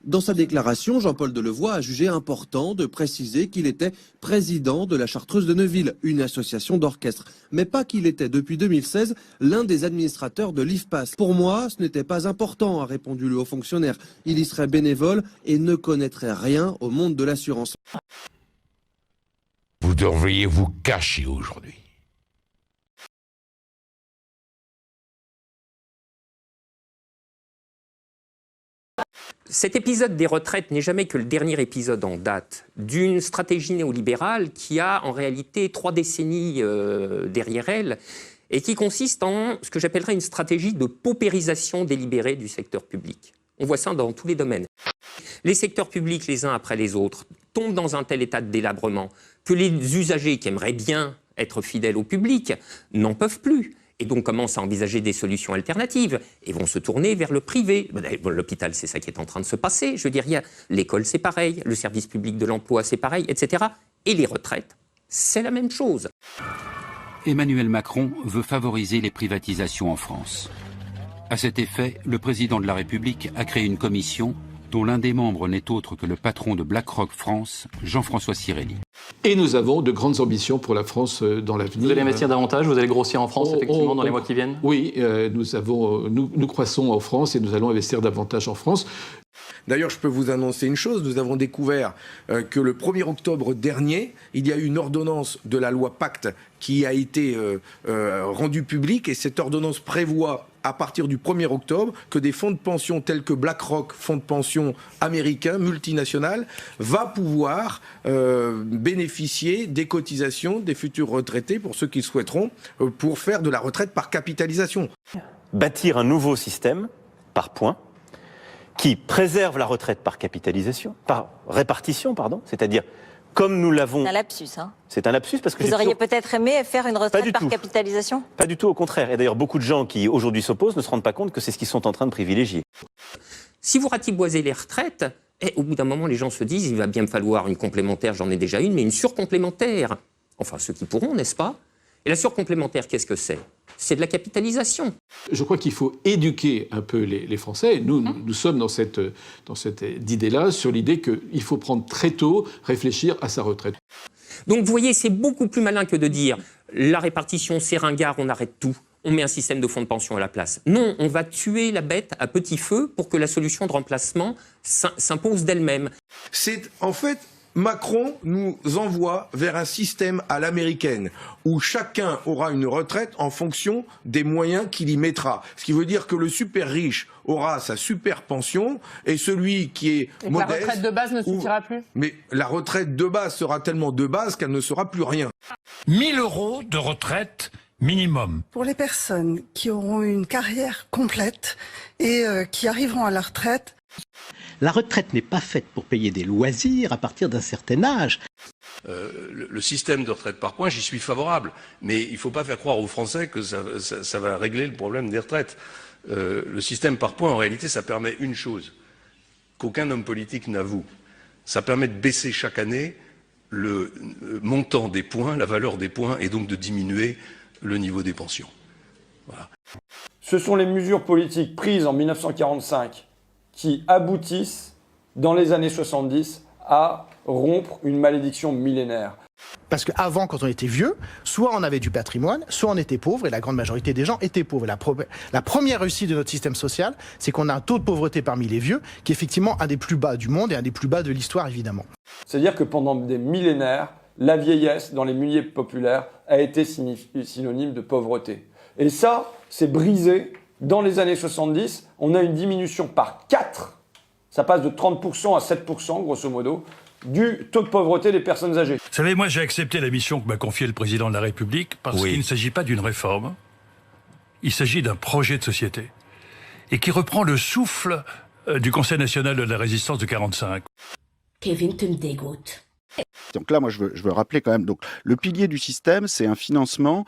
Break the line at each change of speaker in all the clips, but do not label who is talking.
Dans sa déclaration, Jean-Paul Delevoye a jugé important de préciser qu'il était président de la Chartreuse de Neuville, une association d'orchestre, mais pas qu'il était depuis 2016 l'un des administrateurs de l'IFPAS. Pour moi, ce n'était pas important, a répondu le haut fonctionnaire. Il y serait bénévole et ne connaîtrait rien au monde de l'assurance.
Vous devriez vous cacher aujourd'hui.
Cet épisode des retraites n'est jamais que le dernier épisode en date d'une stratégie néolibérale qui a en réalité 3 décennies derrière elle et qui consiste en ce que j'appellerais une stratégie de paupérisation délibérée du secteur public. On voit ça dans tous les domaines. Les secteurs publics, les uns après les autres, tombent dans un tel état de délabrement que les usagers qui aimeraient bien être fidèles au public n'en peuvent plus. Et donc commencent à envisager des solutions alternatives et vont se tourner vers le privé. L'hôpital, c'est ça qui est en train de se passer. Je veux dire, l'école, c'est pareil, le service public de l'emploi, c'est pareil, etc. Et les retraites, c'est la même chose.
Emmanuel Macron veut favoriser les privatisations en France. À cet effet, le président de la République a créé une commission dont l'un des membres n'est autre que le patron de BlackRock France, Jean-François Cirelli.
Et nous avons de grandes ambitions pour la France dans l'avenir.
Vous allez investir davantage, vous allez grossir en France, effectivement, dans les mois qui viennent ?
Oui, nous croissons en France et nous allons investir davantage en France.
D'ailleurs, je peux vous annoncer une chose, nous avons découvert que le 1er octobre dernier, il y a eu une ordonnance de la loi Pacte qui a été rendue publique et cette ordonnance prévoit à partir du 1er octobre que des fonds de pension tels que BlackRock, fonds de pension américains, multinationales, va pouvoir bénéficier des cotisations des futurs retraités pour ceux qui le souhaiteront pour faire de la retraite par capitalisation.
Bâtir un nouveau système par points qui préserve la retraite par capitalisation, par répartition, pardon, c'est-à-dire comme nous l'avons...
C'est un lapsus, hein.
C'est un lapsus parce que...
Vous auriez peut-être aimé faire une retraite par capitalisation ?
Pas du tout, au contraire. Et d'ailleurs, beaucoup de gens qui aujourd'hui s'opposent ne se rendent pas compte que c'est ce qu'ils sont en train de privilégier.
Si vous ratiboisez les retraites, au bout d'un moment, les gens se disent il va bien me falloir une complémentaire, j'en ai déjà une, mais une surcomplémentaire. Enfin, ceux qui pourront, n'est-ce pas ? Et la surcomplémentaire, qu'est-ce que c'est ? C'est de la capitalisation.
Je crois qu'il faut éduquer un peu les Français. Nous sommes dans cette idée-là, sur l'idée qu'il faut prendre très tôt, réfléchir à sa retraite.
Donc vous voyez, c'est beaucoup plus malin que de dire la répartition, c'est ringard, on arrête tout, on met un système de fonds de pension à la place. Non, on va tuer la bête à petit feu pour que la solution de remplacement s'impose d'elle-même.
C'est en fait... Macron nous envoie vers un système à l'américaine où chacun aura une retraite en fonction des moyens qu'il y mettra. Ce qui veut dire que le super riche aura sa super pension et celui qui est modeste...
La retraite de base ne suffira plus ?
Mais la retraite de base sera tellement de base qu'elle ne sera plus rien.
1 000 € de retraite minimum.
Pour les personnes qui auront une carrière complète et qui arriveront à la retraite...
La retraite n'est pas faite pour payer des loisirs à partir d'un certain âge.
Le système de retraite par points, j'y suis favorable. Mais il ne faut pas faire croire aux Français que ça va régler le problème des retraites. Le système par points, en réalité, ça permet une chose qu'aucun homme politique n'avoue. Ça permet de baisser chaque année le montant des points, la valeur des points, et donc de diminuer le niveau des pensions. Voilà.
Ce sont les mesures politiques prises en 1945 qui aboutissent, dans les années 70, à rompre une malédiction millénaire.
Parce qu'avant, quand on était vieux, soit on avait du patrimoine, soit on était pauvre, et la grande majorité des gens étaient pauvres. Et la première réussite de notre système social, c'est qu'on a un taux de pauvreté parmi les vieux, qui est effectivement un des plus bas du monde et un des plus bas de l'histoire, évidemment.
C'est-à-dire que pendant des millénaires, la vieillesse, dans les milieux populaires, a été synonyme de pauvreté. Et ça, c'est brisé. Dans les années 70, on a une diminution par 4, ça passe de 30% à 7%, grosso modo, du taux de pauvreté des personnes âgées.
Vous savez, moi j'ai accepté la mission que m'a confiée le président de la République parce qu'il ne s'agit pas d'une réforme, il s'agit d'un projet de société et qui reprend le souffle du Conseil national de la résistance de 1945.
Kevin, tu me dégoûtes.
Donc là, moi, je veux rappeler quand même, donc, le pilier du système, c'est un financement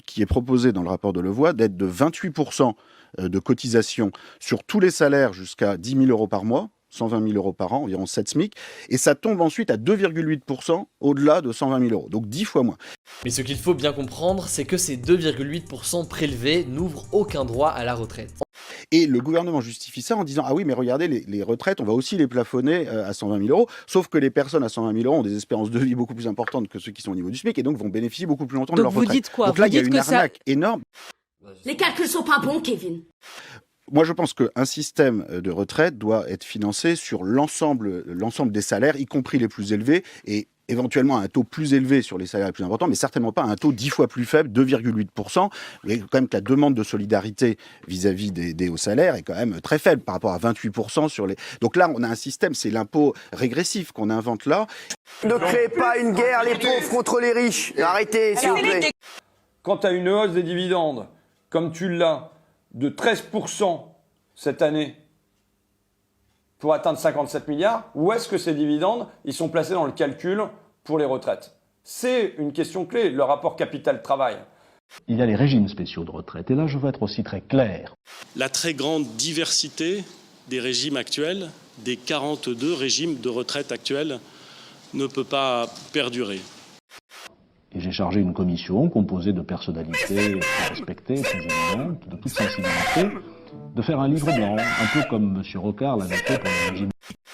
qui est proposé dans le rapport de Delevoye d'être de 28% de cotisation sur tous les salaires jusqu'à 10 000 € par mois, 120 000 € par an, environ 7 SMIC, et ça tombe ensuite à 2,8% au-delà de 120 000 €, donc 10 fois moins.
Mais ce qu'il faut bien comprendre, c'est que ces 2,8% prélevés n'ouvrent aucun droit à la retraite.
Et le gouvernement justifie ça en disant « Ah oui, mais regardez, les retraites, on va aussi les plafonner à 120 000 €. » Sauf que les personnes à 120 000 € ont des espérances de vie beaucoup plus importantes que ceux qui sont au niveau du SMIC et donc vont bénéficier beaucoup plus longtemps de leur retraite.
Donc vous dites quoi?
Donc là, il y a une arnaque énorme.
Les calculs sont pas bons, Kevin.
Moi, je pense qu'un système de retraite doit être financé sur l'ensemble des salaires, y compris les plus élevés, et éventuellement à un taux plus élevé sur les salaires les plus importants, mais certainement pas à un taux 10 fois plus faible, 2,8%. Vous voyez quand même que la demande de solidarité vis-à-vis des hauts salaires est quand même très faible par rapport à 28% sur les... Donc là, on a un système, c'est l'impôt régressif qu'on invente là.
Ne créez pas une guerre, les pauvres contre les riches. Arrêtez, s'il vous plaît.
Quand tu as une hausse des dividendes, comme tu l'as, de 13% cette année, pour atteindre 57 milliards, où est-ce que ces dividendes, ils sont placés dans le calcul pour les retraites? C'est une question clé, le rapport capital-travail.
Il y a les régimes spéciaux de retraite, et là je veux être aussi très clair.
La très grande diversité des régimes actuels, des 42 régimes de retraite actuels, ne peut pas perdurer.
Et j'ai chargé une commission composée de personnalités respectées, très évidentes, de toute sensibilité, de faire un livre blanc, un peu comme M. Rocard l'avait fait pour le régime.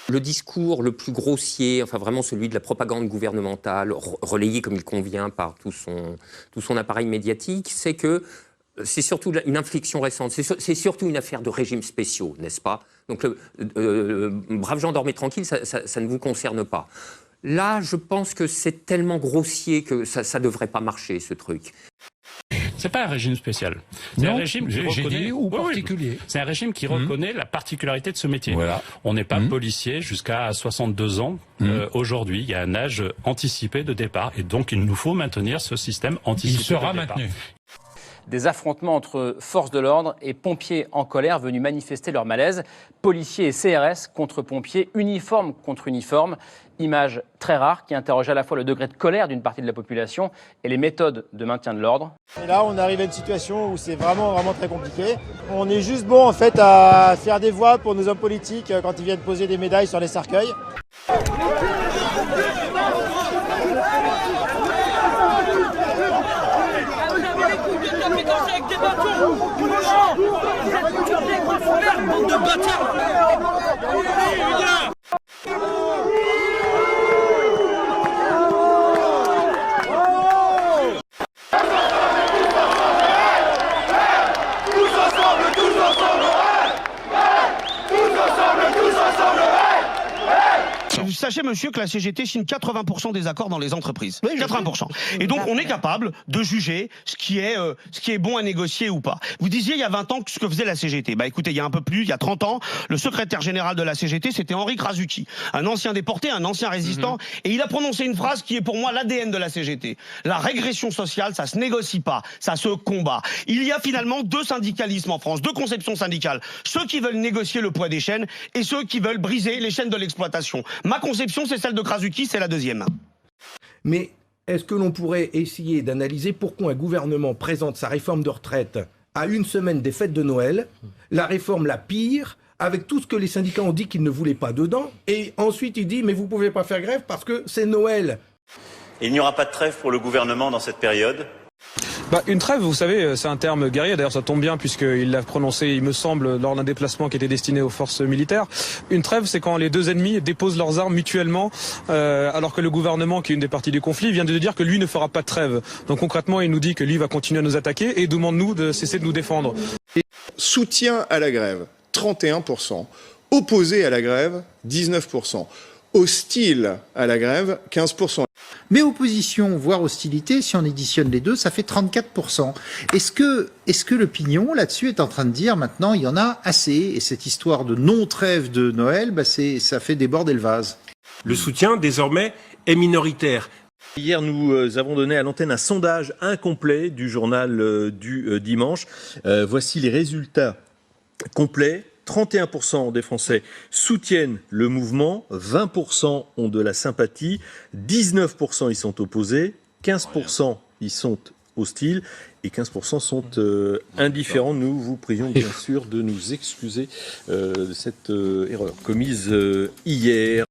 Le discours le plus grossier, enfin vraiment celui de la propagande gouvernementale, relayé comme il convient par tout son appareil médiatique, c'est que c'est surtout une inflexion récente, c'est surtout une affaire de régimes spéciaux, n'est-ce pas? Donc, braves gens, dormez tranquille, ça ne vous concerne pas. Là, je pense que c'est tellement grossier que ça ne devrait pas marcher, ce truc.
C'est pas un régime spécial. C'est un régime qui reconnaît
ou particulier.
C'est un régime qui reconnaît la particularité de ce métier.
Voilà.
On n'est pas policier jusqu'à 62 ans. Aujourd'hui, il y a un âge anticipé de départ et donc il nous faut maintenir ce système anticipé.
Il sera
de départ.
maintenu.
Des affrontements entre forces de l'ordre et pompiers en colère venus manifester leur malaise. Policiers et CRS contre pompiers, uniforme contre uniforme. Image très rare qui interroge à la fois le degré de colère d'une partie de la population et les méthodes de maintien de l'ordre.
Et là, on arrive à une situation où c'est vraiment très compliqué. On est juste bon en fait à faire des voix pour nos hommes politiques quand ils viennent poser des médailles sur les cercueils.
Avec des bâtons, vous êtes bande de bâtards.
Sachez, monsieur, que la CGT signe 80% des accords dans les entreprises. Oui, 80%. Et donc, on est capable de juger ce qui est bon à négocier ou pas. Vous disiez il y a 20 ans ce que faisait la CGT. Bah écoutez, il y a un peu plus, il y a 30 ans, le secrétaire général de la CGT, c'était Henri Krasucki, un ancien déporté, un ancien résistant, et il a prononcé une phrase qui est pour moi l'ADN de la CGT. La régression sociale, ça se négocie pas, ça se combat. Il y a finalement deux syndicalismes en France, deux conceptions syndicales. Ceux qui veulent négocier le poids des chaînes et ceux qui veulent briser les chaînes de l'exploitation. Ma conception, c'est celle de Krasucki, c'est la deuxième.
Mais est-ce que l'on pourrait essayer d'analyser pourquoi un gouvernement présente sa réforme de retraite à une semaine des fêtes de Noël, la réforme la pire, avec tout ce que les syndicats ont dit qu'ils ne voulaient pas dedans, et ensuite il dit mais vous pouvez pas faire grève parce que c'est Noël.
Il n'y aura pas de trêve pour le gouvernement dans cette période.
Une trêve, vous savez, c'est un terme guerrier. D'ailleurs, ça tombe bien puisqu'il l'a prononcé, il me semble, lors d'un déplacement qui était destiné aux forces militaires. Une trêve, c'est quand les deux ennemis déposent leurs armes mutuellement, alors que le gouvernement, qui est une des parties du conflit, vient de dire que lui ne fera pas de trêve. Donc concrètement, il nous dit que lui va continuer à nous attaquer et demande-nous de cesser de nous défendre.
Soutien à la grève, 31%. Opposé à la grève, 19%. Hostile à la grève, 15%.
Mais opposition, voire hostilité, si on additionne les deux, ça fait 34%. Est-ce que l'opinion, là-dessus, est en train de dire, maintenant, il y en a assez, et cette histoire de non-trêve de Noël, ça fait déborder le vase?
Le soutien, désormais, est minoritaire.
Hier, nous avons donné à l'antenne un sondage incomplet du journal du dimanche. Voici les résultats complets. 31% des Français soutiennent le mouvement, 20% ont de la sympathie, 19% y sont opposés, 15% y sont hostiles et 15% sont indifférents. Nous vous prions bien sûr de nous excuser de cette erreur commise hier.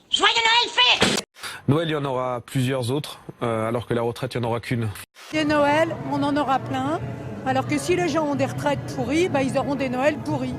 Joyeux Noël fait.
Noël, il y en aura plusieurs autres, alors que la retraite, il n'y en aura qu'une.
Et Noël, on en aura plein.
Alors que si les gens ont des retraites pourries, bah, ils auront des Noëls pourris.